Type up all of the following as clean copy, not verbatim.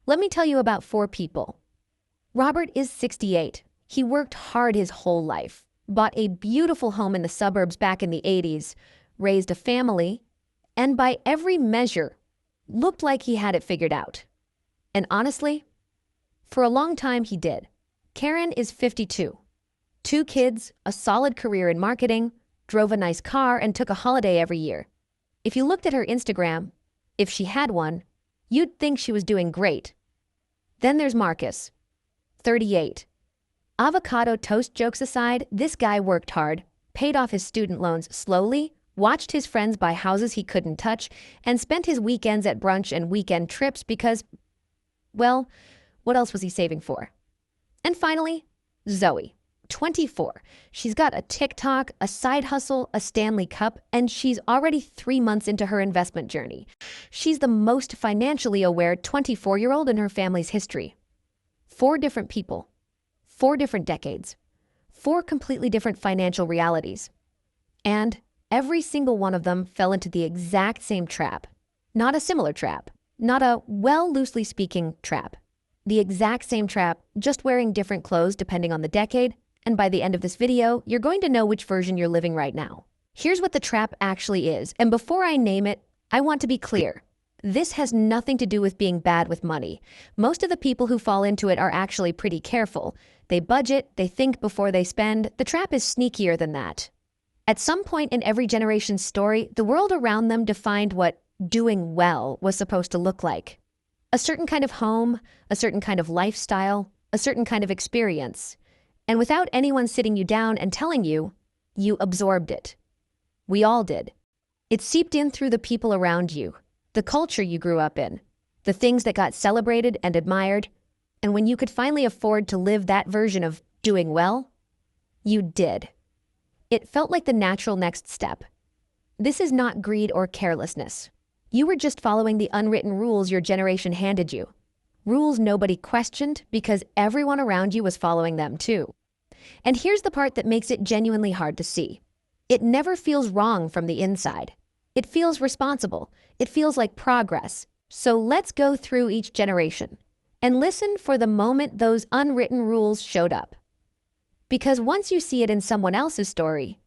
Let me tell you about four people. Robert is 68. He worked hard his whole life, bought a beautiful home in the suburbs back in the 80s, raised a family, and by every measure, looked like he had it figured out. And honestly, for a long time he did. Karen is 52. Two kids, a solid career in marketing, drove a nice car, and took a holiday every year. If you looked at her Instagram, if she had one, you'd think she was doing great. Then there's Marcus, 38. Avocado toast jokes aside, this guy worked hard, paid off his student loans slowly, watched his friends buy houses he couldn't touch, and spent his weekends at brunch and weekend trips because, well, what else was he saving for? And finally, Zoe, 24. She's got a TikTok, a side hustle, a Stanley Cup, and she's already 3 months into her investment journey. She's the most financially aware 24-year-old in her family's history. 4 different people, 4 different decades, 4 completely different financial realities. And every single one of them fell into the exact same trap. Not a similar trap, not a, well, loosely speaking, trap. The exact same trap, just wearing different clothes depending on the decade, and by the end of this video, you're going to know which version you're living right now. Here's what the trap actually is, and before I name it, I want to be clear. This has nothing to do with being bad with money. Most of the people who fall into it are actually pretty careful. They budget, they think before they spend. The trap is sneakier than that. At some point in every generation's story, the world around them defined what doing well was supposed to look like. A certain kind of home, a certain kind of lifestyle, a certain kind of experience. And without anyone sitting you down and telling you, you absorbed it. We all did. It seeped in through the people around you, the culture you grew up in, the things that got celebrated and admired, and when you could finally afford to live that version of doing well, you did. It felt like the natural next step. This is not greed or carelessness. You were just following the unwritten rules your generation handed you. Rules nobody questioned because everyone around you was following them too. And here's the part that makes it genuinely hard to see. It never feels wrong from the inside. It feels responsible. It feels like progress. So let's go through each generation and listen for the moment those unwritten rules showed up. Because once you see it in someone else's story,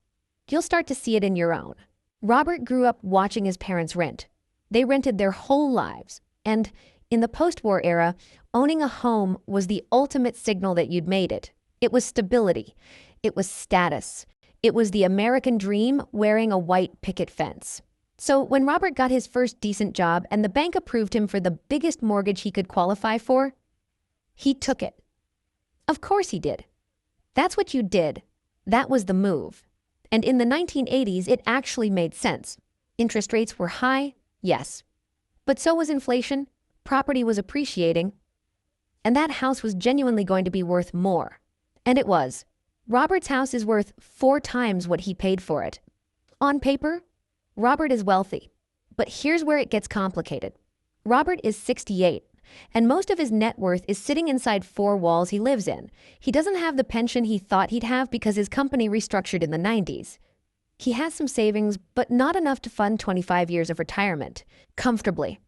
you'll start to see it in your own. Robert grew up watching his parents rent. They rented their whole lives, and in the post-war era, owning a home was the ultimate signal that you'd made it. It was stability. It was status. It was the American dream wearing a white picket fence. So when Robert got his first decent job and the bank approved him for the biggest mortgage he could qualify for, he took it. Of course he did. That's what you did. That was the move. And in the 1980s, it actually made sense. Interest rates were high, yes. But so was inflation. Property was appreciating, and that house was genuinely going to be worth more. And it was. Robert's house is worth 4 times what he paid for it. On paper, Robert is wealthy. But here's where it gets complicated. Robert is 68, and most of his net worth is sitting inside 4 walls he lives in. He doesn't have the pension he thought he'd have because his company restructured in the 90s. He has some savings, but not enough to fund 25 years of retirement, comfortably.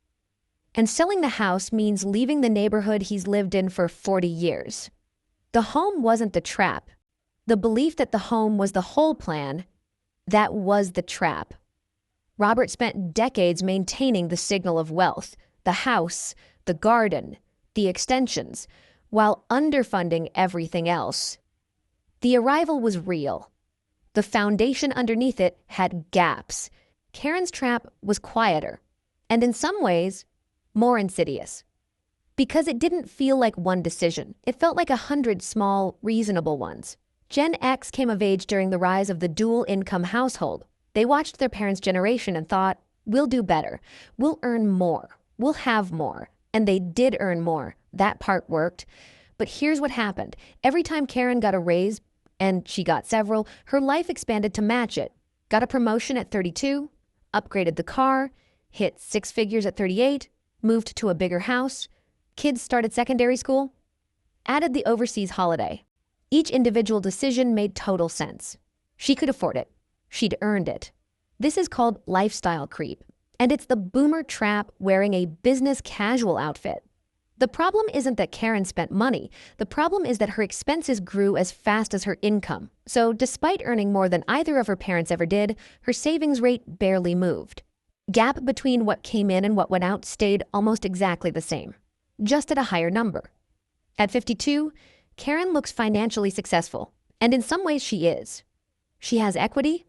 And selling the house means leaving the neighborhood he's lived in for 40 years. The home wasn't the trap. The belief that the home was the whole plan, that was the trap. Robert spent decades maintaining the signal of wealth, the house, the garden, the extensions, while underfunding everything else. The arrival was real. The foundation underneath it had gaps. Karen's trap was quieter, and in some ways, more insidious. Because it didn't feel like one decision. It felt like 100 small, reasonable ones. Gen X came of age during the rise of the dual-income household. They watched their parents' generation and thought, we'll do better. We'll earn more. We'll have more. And they did earn more. That part worked. But here's what happened. Every time Karen got a raise, and she got several, her life expanded to match it. Got a promotion at 32, upgraded the car, hit 6 figures at 38, moved to a bigger house, kids started secondary school, added the overseas holiday. Each individual decision made total sense. She could afford it. She'd earned it. This is called lifestyle creep, and it's the boomer trap wearing a business casual outfit. The problem isn't that Karen spent money. The problem is that her expenses grew as fast as her income. So despite earning more than either of her parents ever did, her savings rate barely moved. Gap between what came in and what went out stayed almost exactly the same, just at a higher number. At 52, Karen looks financially successful, and in some ways she is. She has equity,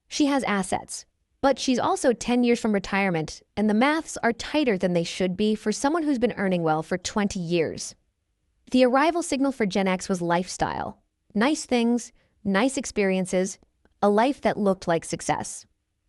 she has assets, but she's also 10 years from retirement, and the maths are tighter than they should be for someone who's been earning well for 20 years. The arrival signal for Gen X was lifestyle. Nice things, nice experiences, a life that looked like success.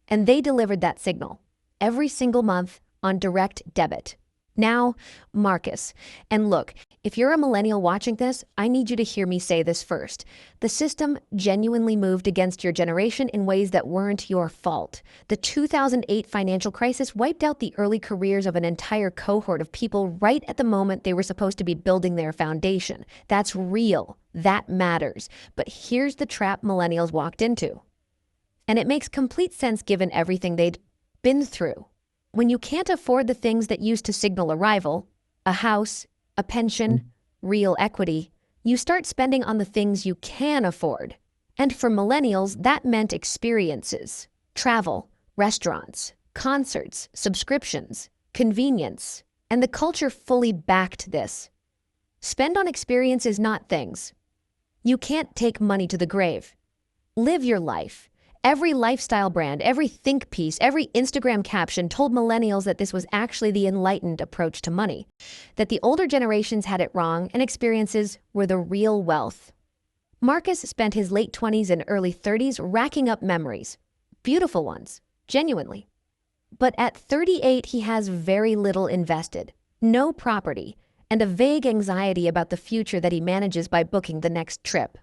And they delivered that signal every single month on direct debit. Now, Marcus. And look, if you're a millennial watching this, I need you to hear me say this first. The system genuinely moved against your generation in ways that weren't your fault. The 2008 financial crisis wiped out the early careers of an entire cohort of people right at the moment they were supposed to be building their foundation. That's real. That matters. But here's the trap millennials walked into. And it makes complete sense given everything they'd been through. When you can't afford the things that used to signal arrival, a house, a pension, real equity, you start spending on the things you can afford. And for millennials, that meant experiences, travel, restaurants, concerts, subscriptions, convenience. And the culture fully backed this. Spend on experiences, not things. You can't take money to the grave. Live your life. Every lifestyle brand, every think piece, every Instagram caption told millennials that this was actually the enlightened approach to money, that the older generations had it wrong and experiences were the real wealth. Marcus spent his late 20s and early 30s racking up memories, beautiful ones, genuinely. But at 38, he has very little invested, no property, and a vague anxiety about the future that he manages by booking the next trip.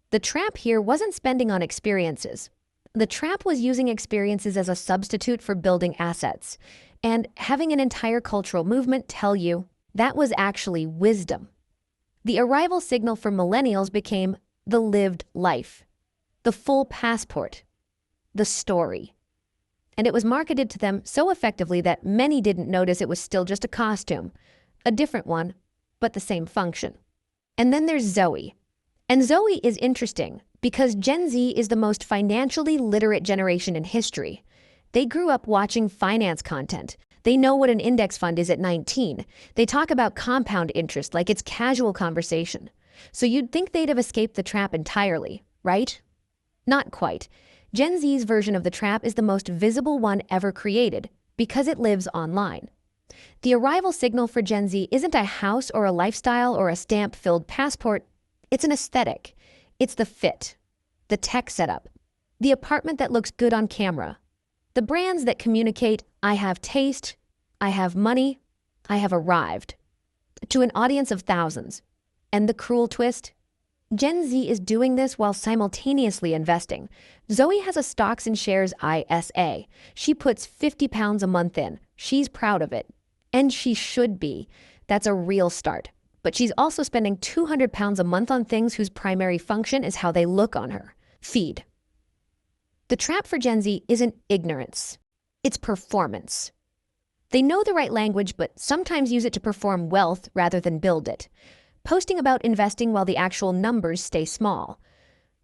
The trap here wasn't spending on experiences. The trap was using experiences as a substitute for building assets, and having an entire cultural movement tell you that was actually wisdom. The arrival signal for millennials became the lived life, the full passport, the story. And it was marketed to them so effectively that many didn't notice it was still just a costume, a different one, but the same function. And then there's Zoe. And Zoe is interesting because Gen Z is the most financially literate generation in history. They grew up watching finance content. They know what an index fund is at 19. They talk about compound interest like it's casual conversation. So you'd think they'd have escaped the trap entirely, right? Not quite. Gen Z's version of the trap is the most visible one ever created because it lives online. The arrival signal for Gen Z isn't a house or a lifestyle or a stamp-filled passport. It's an aesthetic. It's the fit, the tech setup, the apartment that looks good on camera, the brands that communicate, I have taste, I have money, I have arrived, to an audience of thousands. And the cruel twist? Gen Z is doing this while simultaneously investing. Zoe has a stocks and shares ISA. She puts 50 pounds a month in. She's proud of it. And she should be. That's a real start. But she's also spending 200 pounds a month on things whose primary function is how they look on her. Feed. The trap for Gen Z isn't ignorance. It's performance. They know the right language, but sometimes use it to perform wealth rather than build it. Posting about investing while the actual numbers stay small.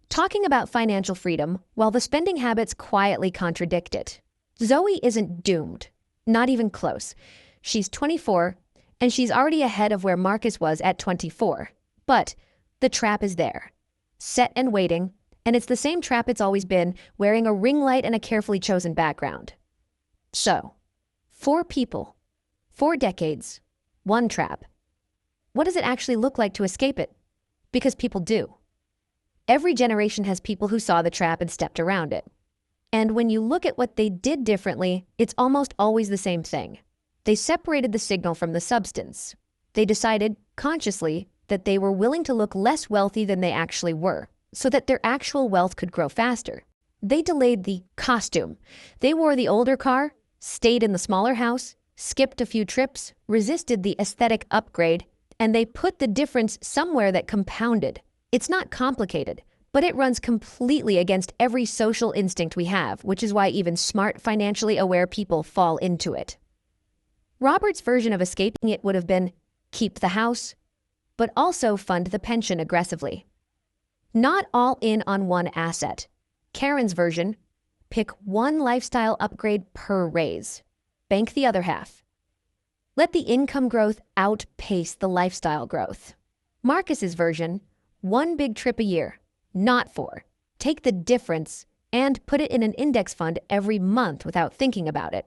Talking about financial freedom while the spending habits quietly contradict it. Zoe isn't doomed. Not even close. She's 24, and she's already ahead of where Marcus was at 24. But the trap is there, set and waiting, and it's the same trap it's always been, wearing a ring light and a carefully chosen background. So, 4 people, 4 decades, 1 trap. What does it actually look like to escape it? Because people do. Every generation has people who saw the trap and stepped around it. And when you look at what they did differently, it's almost always the same thing. They separated the signal from the substance. They decided, consciously, that they were willing to look less wealthy than they actually were, so that their actual wealth could grow faster. They delayed the costume. They wore the older car, stayed in the smaller house, skipped a few trips, resisted the aesthetic upgrade, and they put the difference somewhere that compounded. It's not complicated, but it runs completely against every social instinct we have, which is why even smart, financially aware people fall into it. Robert's version of escaping it would have been keep the house, but also fund the pension aggressively. Not all in on one asset. Karen's version, pick one lifestyle upgrade per raise. Bank the other half. Let the income growth outpace the lifestyle growth. Marcus's version, one big trip a year, not four. Take the difference and put it in an index fund every month without thinking about it.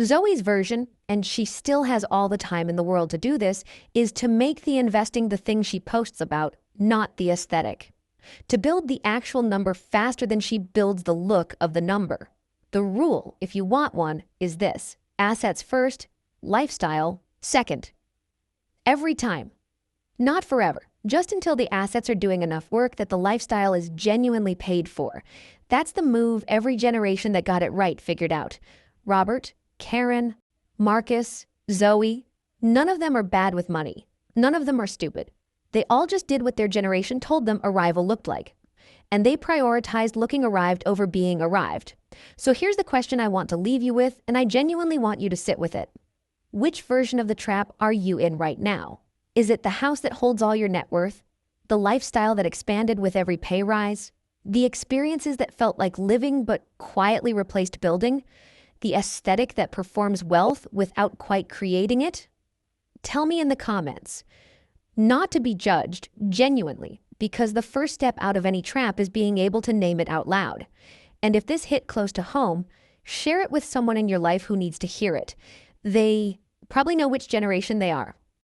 Zoe's version, and she still has all the time in the world to do this, is to make the investing the thing she posts about, not the aesthetic. To build the actual number faster than she builds the look of the number. The rule, if you want one, is this: assets first, lifestyle second. Every time. Not forever, just until the assets are doing enough work that the lifestyle is genuinely paid for. That's the move every generation that got it right figured out. Robert, Karen, Marcus, Zoe, none of them are bad with money. None of them are stupid. They all just did what their generation told them arrival looked like. And they prioritized looking arrived over being arrived. So here's the question I want to leave you with, and I genuinely want you to sit with it. Which version of the trap are you in right now? Is it the house that holds all your net worth? The lifestyle that expanded with every pay rise? The experiences that felt like living but quietly replaced building? The aesthetic that performs wealth without quite creating it? Tell me in the comments. Not to be judged, genuinely, because the first step out of any trap is being able to name it out loud. And if this hit close to home, share it with someone in your life who needs to hear it. They probably know which generation they are.